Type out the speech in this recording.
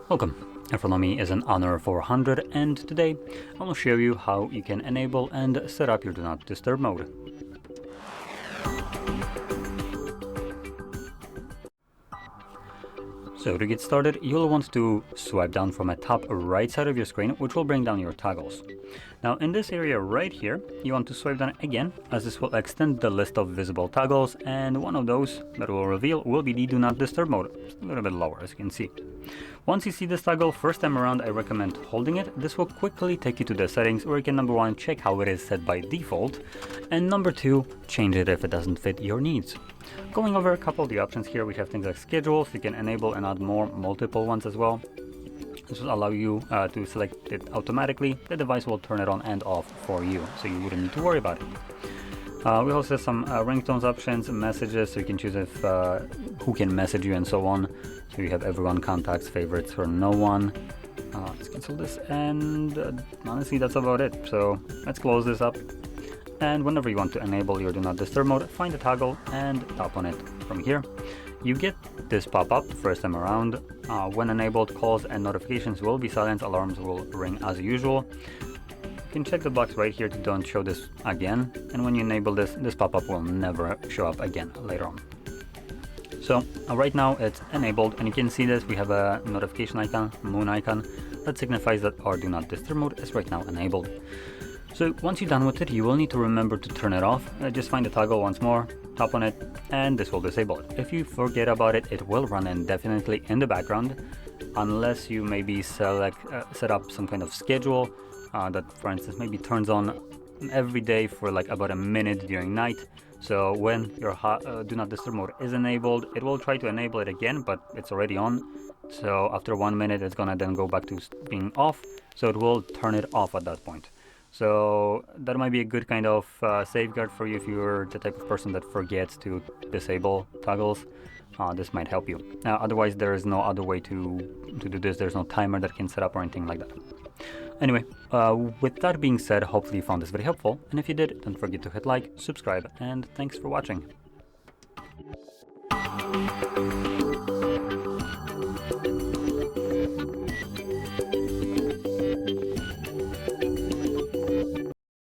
Welcome, Astronomy is an Honor 400 and today I will show you how you can enable and set up your Do Not Disturb mode. So to get started, you'll want to swipe down from the top right side of your screen, which will bring down your toggles. Now in this area right here, you want to swipe down again, as this will extend the list of visible toggles, and one of those that will reveal will be the Do Not Disturb mode. It's a little bit lower, as you can see. Once you see this toggle, first time around I recommend holding it. This will quickly take you to the settings where you can number 1 check how it is set by default, and number 2 change it if it doesn't fit your needs. Going over a couple of the options here, we have things like schedules. You can enable and add multiple ones as well. This will allow you to select it automatically. The device will turn it on and off for you, so you wouldn't need to worry about it. We also have some ringtones options, messages, so you can choose if who can message you and so on. So you have everyone, contacts, favorites, or no one. Let's cancel this, and honestly that's about it. So let's close this up. And whenever you want to enable your Do Not Disturb mode, find the toggle and tap on it. From here, you get this pop-up first time around. When enabled, calls and notifications will be silent, alarms will ring as usual. You can check the box right here to don't show this again, and when you enable this, this pop-up will never show up again later on. So right now it's enabled, and you can see this, we have a notification icon, moon icon, that signifies that our Do Not Disturb mode is right now enabled. So once you're done with it, you will need to remember to turn it off. Just find the toggle once more, tap on it, and this will disable it. If you forget about it, it will run indefinitely in the background, unless you maybe set up some kind of schedule that, for instance, maybe turns on every day for like about a minute during night. So when your Do Not Disturb mode is enabled, it will try to enable it again, but it's already on. So after 1 minute, it's gonna then go back to being off, so it will turn it off at that point. So that might be a good kind of safeguard for you if you're the type of person that forgets to disable toggles. This might help you. Otherwise, there is no other way to do this. There's no timer that can set up or anything like that. Anyway, with that being said, hopefully you found this very helpful. And if you did, don't forget to hit like, subscribe, and thanks for watching.